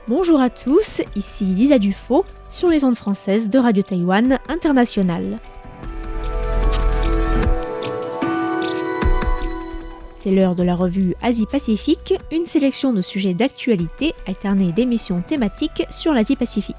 Bonjour à tous, ici Lisa Dufaux sur les ondes françaises de Radio Taïwan International. C'est l'heure de la revue Asie-Pacifique, une sélection de sujets d'actualité alternée d'émissions thématiques sur l'Asie-Pacifique.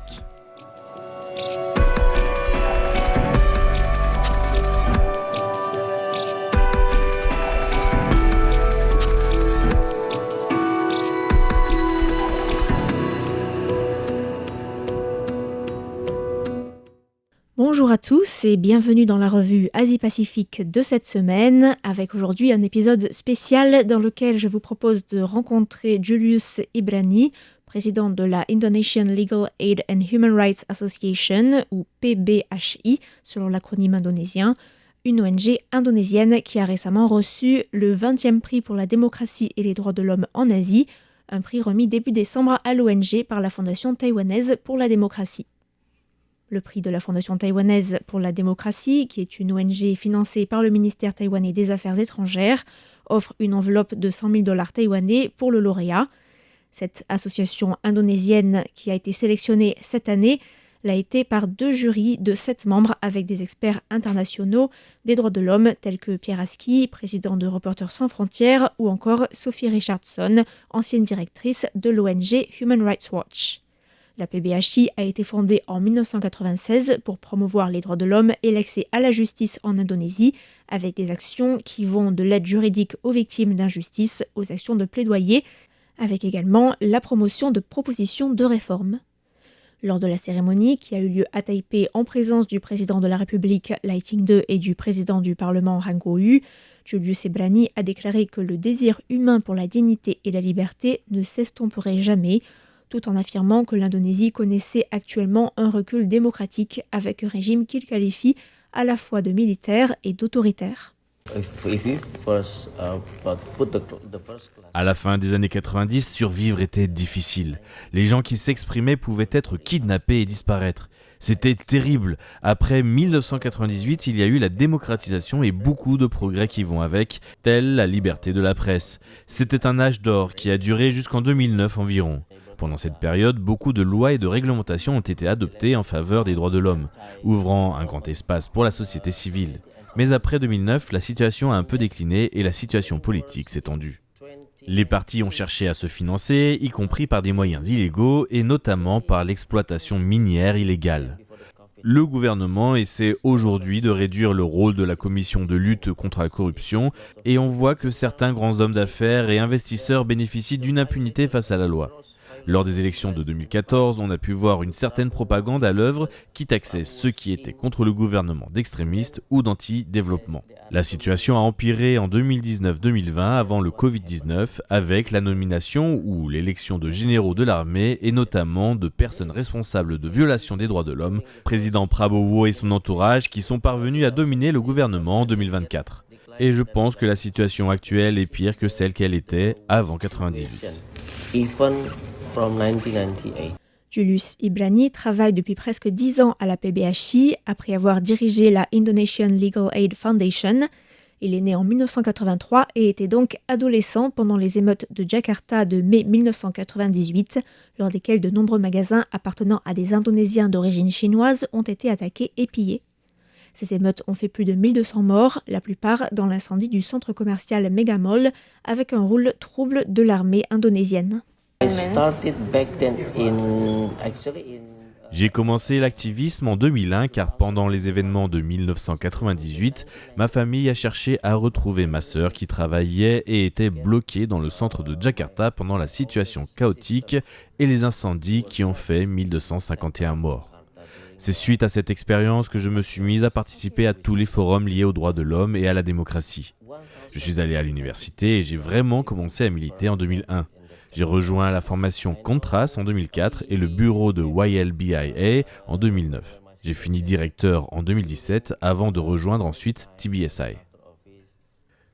Bonjour à tous et bienvenue dans la revue Asie-Pacifique de cette semaine, avec aujourd'hui un épisode spécial dans lequel je vous propose de rencontrer Julius Ibrani, président de la Indonesian Legal Aid and Human Rights Association, ou PBHI selon l'acronyme indonésien, une ONG indonésienne qui a récemment reçu le 20e prix pour la démocratie et les droits de l'homme en Asie, un prix remis début décembre à l'ONG par la Fondation taïwanaise pour la démocratie. Le prix de la Fondation taïwanaise pour la démocratie, qui est une ONG financée par le ministère taïwanais des Affaires étrangères, offre une enveloppe de 100 000 $ taïwanais pour le lauréat. Cette association indonésienne qui a été sélectionnée cette année l'a été par 2 jurys de 7 membres avec des experts internationaux des droits de l'homme tels que Pierre Aski, président de Reporters sans frontières, ou encore Sophie Richardson, ancienne directrice de l'ONG Human Rights Watch. La PBHI a été fondée en 1996 pour promouvoir les droits de l'homme et l'accès à la justice en Indonésie, avec des actions qui vont de l'aide juridique aux victimes d'injustice aux actions de plaidoyer, avec également la promotion de propositions de réforme. Lors de la cérémonie, qui a eu lieu à Taipei en présence du président de la République Lai Ching-te et du président du Parlement Han Kuo-yu, Julius Ibrani a déclaré que le désir humain pour la dignité et la liberté ne s'estomperait jamais, tout en affirmant que l'Indonésie connaissait actuellement un recul démocratique avec un régime qu'il qualifie à la fois de militaire et d'autoritaire. À la fin des années 90, survivre était difficile. Les gens qui s'exprimaient pouvaient être kidnappés et disparaître. C'était terrible. Après 1998, il y a eu la démocratisation et beaucoup de progrès qui vont avec, telle la liberté de la presse. C'était un âge d'or qui a duré jusqu'en 2009 environ. Pendant cette période, beaucoup de lois et de réglementations ont été adoptées en faveur des droits de l'homme, ouvrant un grand espace pour la société civile. Mais après 2009, la situation a un peu décliné et la situation politique s'est tendue. Les partis ont cherché à se financer, y compris par des moyens illégaux et notamment par l'exploitation minière illégale. Le gouvernement essaie aujourd'hui de réduire le rôle de la commission de lutte contre la corruption et on voit que certains grands hommes d'affaires et investisseurs bénéficient d'une impunité face à la loi. Lors des élections de 2014, on a pu voir une certaine propagande à l'œuvre qui taxait ceux qui étaient contre le gouvernement d'extrémistes ou d'anti-développement. La situation a empiré en 2019-2020 avant le Covid-19 avec la nomination ou l'élection de généraux de l'armée et notamment de personnes responsables de violations des droits de l'homme, président Prabowo et son entourage qui sont parvenus à dominer le gouvernement en 2024. Et je pense que la situation actuelle est pire que celle qu'elle était avant 1998. Julius Ibrani travaille depuis presque 10 ans à la PBHI après avoir dirigé la Indonesian Legal Aid Foundation. Il est né en 1983 et était donc adolescent pendant les émeutes de Jakarta de mai 1998, lors desquelles de nombreux magasins appartenant à des Indonésiens d'origine chinoise ont été attaqués et pillés. Ces émeutes ont fait plus de 1200 morts, la plupart dans l'incendie du centre commercial Megamall, avec un rôle trouble de l'armée indonésienne. J'ai commencé l'activisme en 2001 car pendant les événements de 1998, ma famille a cherché à retrouver ma sœur qui travaillait et était bloquée dans le centre de Jakarta pendant la situation chaotique et les incendies qui ont fait 1251 morts. C'est suite à cette expérience que je me suis mise à participer à tous les forums liés aux droits de l'homme et à la démocratie. Je suis allé à l'université et j'ai vraiment commencé à militer en 2001. J'ai rejoint la formation Contras en 2004 et le bureau de YLBIA en 2009. J'ai fini directeur en 2017 avant de rejoindre ensuite TBSI.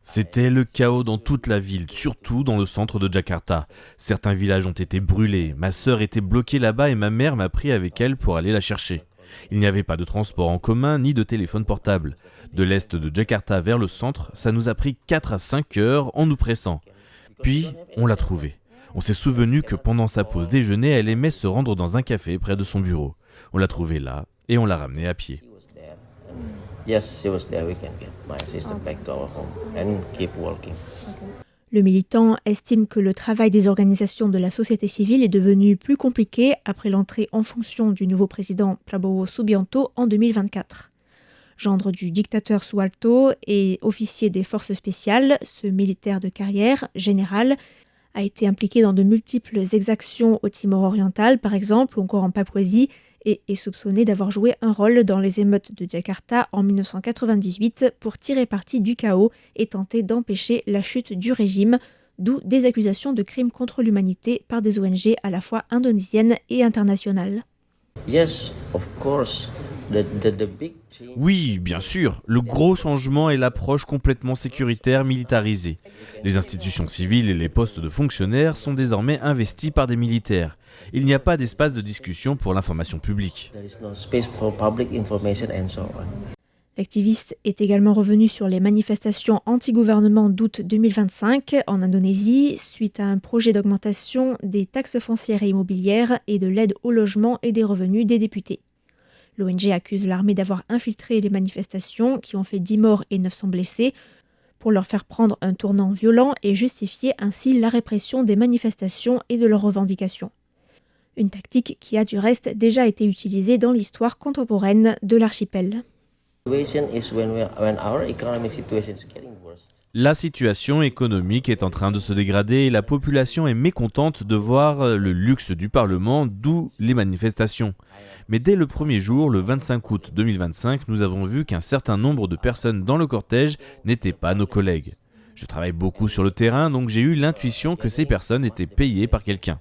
C'était le chaos dans toute la ville, surtout dans le centre de Jakarta. Certains villages ont été brûlés, ma sœur était bloquée là-bas et ma mère m'a pris avec elle pour aller la chercher. Il n'y avait pas de transport en commun ni de téléphone portable. De l'est de Jakarta vers le centre, ça nous a pris 4 à 5 heures en nous pressant. Puis, on l'a trouvée. On s'est souvenu que pendant sa pause déjeuner, elle aimait se rendre dans un café près de son bureau. On l'a trouvée là et on l'a ramenée à pied. Le militant estime que le travail des organisations de la société civile est devenu plus compliqué après l'entrée en fonction du nouveau président Prabowo Subianto en 2024. Gendre du dictateur Suharto et officier des forces spéciales, ce militaire de carrière, général, a été impliqué dans de multiples exactions au Timor oriental, par exemple, ou encore en Papouasie, et est soupçonné d'avoir joué un rôle dans les émeutes de Jakarta en 1998 pour tirer parti du chaos et tenter d'empêcher la chute du régime, d'où des accusations de crimes contre l'humanité par des ONG à la fois indonésiennes et internationales. Yes, of course. Oui, bien sûr, le gros changement est l'approche complètement sécuritaire militarisée. Les institutions civiles et les postes de fonctionnaires sont désormais investis par des militaires. Il n'y a pas d'espace de discussion pour l'information publique. L'activiste est également revenu sur les manifestations anti-gouvernement d'août 2025 en Indonésie suite à un projet d'augmentation des taxes foncières et immobilières et de l'aide au logement et des revenus des députés. L'ONG accuse l'armée d'avoir infiltré les manifestations qui ont fait 10 morts et 900 blessés pour leur faire prendre un tournant violent et justifier ainsi la répression des manifestations et de leurs revendications. Une tactique qui a du reste déjà été utilisée dans l'histoire contemporaine de l'archipel. La situation économique est en train de se dégrader et la population est mécontente de voir le luxe du Parlement, d'où les manifestations. Mais dès le premier jour, le 25 août 2025, nous avons vu qu'un certain nombre de personnes dans le cortège n'étaient pas nos collègues. Je travaille beaucoup sur le terrain, donc j'ai eu l'intuition que ces personnes étaient payées par quelqu'un.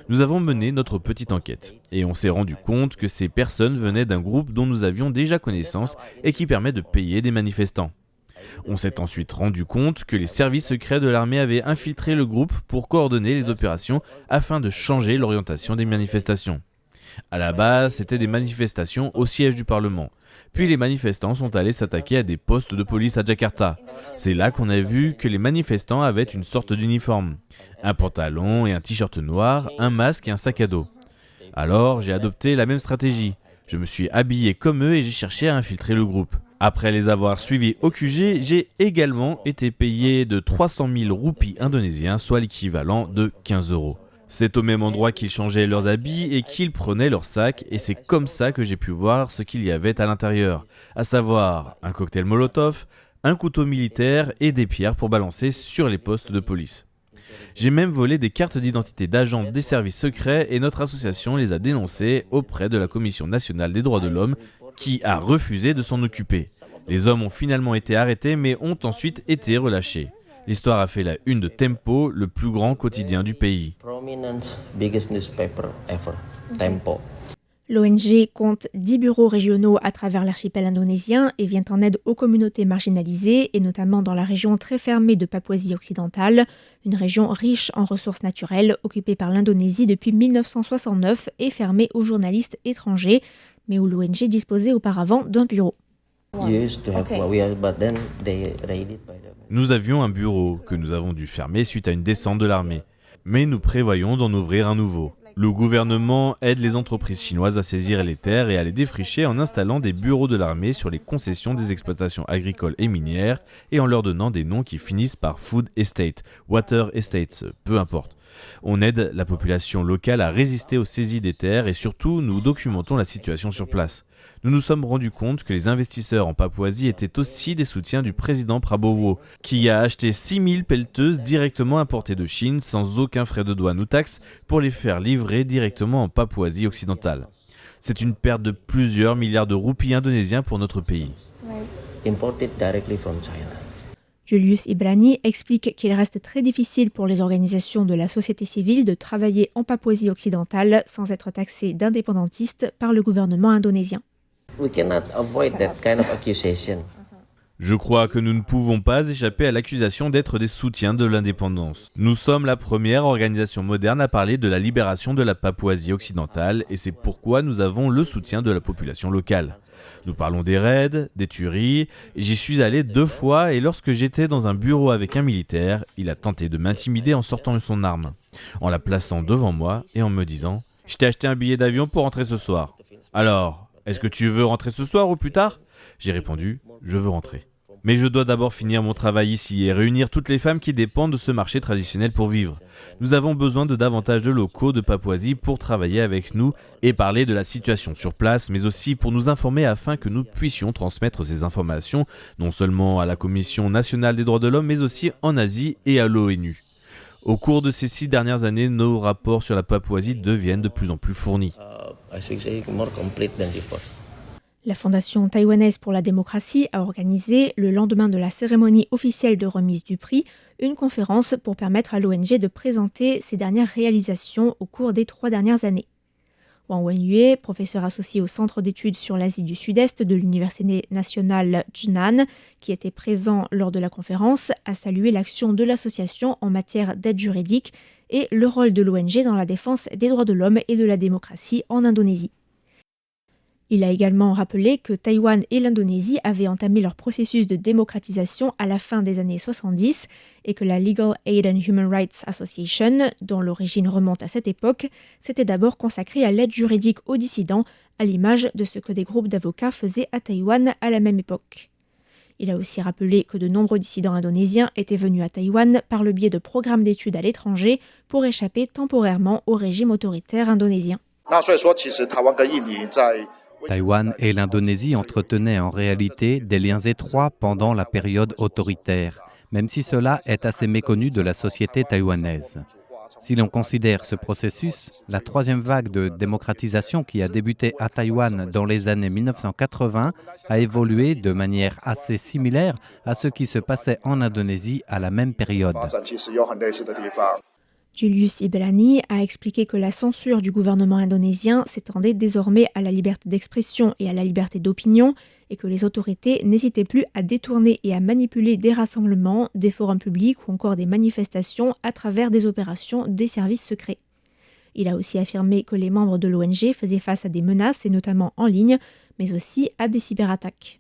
Nous avons mené notre petite enquête et on s'est rendu compte que ces personnes venaient d'un groupe dont nous avions déjà connaissance et qui permet de payer des manifestants. On s'est ensuite rendu compte que les services secrets de l'armée avaient infiltré le groupe pour coordonner les opérations afin de changer l'orientation des manifestations. À la base, c'était des manifestations au siège du Parlement. Puis les manifestants sont allés s'attaquer à des postes de police à Jakarta. C'est là qu'on a vu que les manifestants avaient une sorte d'uniforme. Un pantalon et un t-shirt noir, un masque et un sac à dos. Alors, j'ai adopté la même stratégie. Je me suis habillé comme eux et j'ai cherché à infiltrer le groupe. Après les avoir suivis au QG, j'ai également été payé de 300 000 roupies indonésiens, soit l'équivalent de 15 €. C'est au même endroit qu'ils changeaient leurs habits et qu'ils prenaient leurs sacs, et c'est comme ça que j'ai pu voir ce qu'il y avait à l'intérieur, à savoir un cocktail Molotov, un couteau militaire et des pierres pour balancer sur les postes de police. J'ai même volé des cartes d'identité d'agents des services secrets et notre association les a dénoncées auprès de la Commission nationale des droits de l'homme qui a refusé de s'en occuper. Les hommes ont finalement été arrêtés mais ont ensuite été relâchés. L'histoire a fait la une de Tempo, le plus grand quotidien du pays. L'ONG compte 10 bureaux régionaux à travers l'archipel indonésien et vient en aide aux communautés marginalisées et notamment dans la région très fermée de Papouasie occidentale, une région riche en ressources naturelles occupée par l'Indonésie depuis 1969 et fermée aux journalistes étrangers, mais où l'ONG disposait auparavant d'un bureau. Nous avions un bureau que nous avons dû fermer suite à une descente de l'armée, mais nous prévoyons d'en ouvrir un nouveau. Le gouvernement aide les entreprises chinoises à saisir les terres et à les défricher en installant des bureaux de l'armée sur les concessions des exploitations agricoles et minières et en leur donnant des noms qui finissent par Food Estate, Water Estates, peu importe. On aide la population locale à résister aux saisies des terres et surtout nous documentons la situation sur place. Nous nous sommes rendus compte que les investisseurs en Papouasie étaient aussi des soutiens du président Prabowo, qui a acheté 6000 pelleteuses directement importées de Chine sans aucun frais de douane ou taxes pour les faire livrer directement en Papouasie occidentale. C'est une perte de plusieurs milliards de roupies indonésiens pour notre pays. Julius Ibrani explique qu'il reste très difficile pour les organisations de la société civile de travailler en Papouasie occidentale sans être taxées d'indépendantistes par le gouvernement indonésien. Je crois que nous ne pouvons pas échapper à l'accusation d'être des soutiens de l'indépendance. Nous sommes la première organisation moderne à parler de la libération de la Papouasie occidentale et c'est pourquoi nous avons le soutien de la population locale. Nous parlons des raids, des tueries, j'y suis allé 2 fois et lorsque j'étais dans un bureau avec un militaire, il a tenté de m'intimider en sortant son arme, en la plaçant devant moi et en me disant « Je t'ai acheté un billet d'avion pour rentrer ce soir. Alors, est-ce que tu veux rentrer ce soir ou plus tard ?» J'ai répondu « Je veux rentrer. » Mais je dois d'abord finir mon travail ici et réunir toutes les femmes qui dépendent de ce marché traditionnel pour vivre. Nous avons besoin de davantage de locaux de Papouasie pour travailler avec nous et parler de la situation sur place, mais aussi pour nous informer afin que nous puissions transmettre ces informations non seulement à la Commission nationale des droits de l'homme, mais aussi en Asie et à l'ONU. Au cours de ces 6 dernières années, nos rapports sur la Papouasie deviennent de plus en plus fournis. La Fondation taïwanaise pour la démocratie a organisé, le lendemain de la cérémonie officielle de remise du prix, une conférence pour permettre à l'ONG de présenter ses dernières réalisations au cours des 3 dernières années. Wang Wenyue, professeur associé au Centre d'études sur l'Asie du Sud-Est de l'Université nationale Zhenan, qui était présent lors de la conférence, a salué l'action de l'association en matière d'aide juridique et le rôle de l'ONG dans la défense des droits de l'homme et de la démocratie en Indonésie. Il a également rappelé que Taïwan et l'Indonésie avaient entamé leur processus de démocratisation à la fin des années 70 et que la Legal Aid and Human Rights Association, dont l'origine remonte à cette époque, s'était d'abord consacrée à l'aide juridique aux dissidents, à l'image de ce que des groupes d'avocats faisaient à Taïwan à la même époque. Il a aussi rappelé que de nombreux dissidents indonésiens étaient venus à Taïwan par le biais de programmes d'études à l'étranger pour échapper temporairement au régime autoritaire indonésien. Taïwan et l'Indonésie entretenaient en réalité des liens étroits pendant la période autoritaire, même si cela est assez méconnu de la société taïwanaise. Si l'on considère ce processus, la 3e vague de démocratisation qui a débuté à Taïwan dans les années 1980 a évolué de manière assez similaire à ce qui se passait en Indonésie à la même période. Julius Ibrani a expliqué que la censure du gouvernement indonésien s'étendait désormais à la liberté d'expression et à la liberté d'opinion et que les autorités n'hésitaient plus à détourner et à manipuler des rassemblements, des forums publics ou encore des manifestations à travers des opérations des services secrets. Il a aussi affirmé que les membres de l'ONG faisaient face à des menaces et notamment en ligne, mais aussi à des cyberattaques.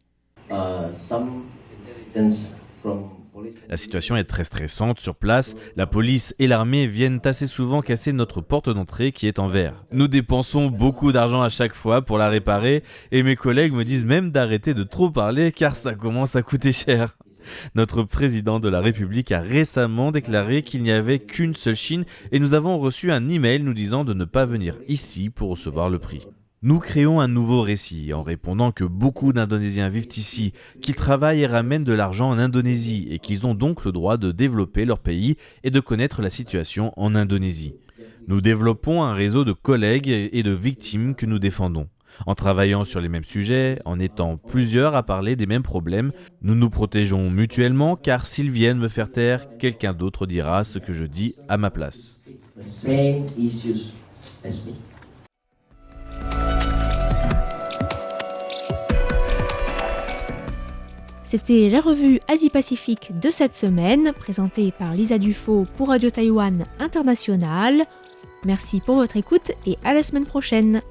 La situation est très stressante sur place. La police et l'armée viennent assez souvent casser notre porte d'entrée qui est en verre. Nous dépensons beaucoup d'argent à chaque fois pour la réparer et mes collègues me disent même d'arrêter de trop parler car ça commence à coûter cher. Notre président de la République a récemment déclaré qu'il n'y avait qu'une seule Chine et nous avons reçu un email nous disant de ne pas venir ici pour recevoir le prix. Nous créons un nouveau récit en répondant que beaucoup d'Indonésiens vivent ici, qu'ils travaillent et ramènent de l'argent en Indonésie et qu'ils ont donc le droit de développer leur pays et de connaître la situation en Indonésie. Nous développons un réseau de collègues et de victimes que nous défendons. En travaillant sur les mêmes sujets, en étant plusieurs à parler des mêmes problèmes, nous nous protégeons mutuellement car s'ils viennent me faire taire, quelqu'un d'autre dira ce que je dis à ma place. C'était la revue Asie-Pacifique de cette semaine, présentée par Lisa Dufaux pour Radio Taïwan International. Merci pour votre écoute et à la semaine prochaine.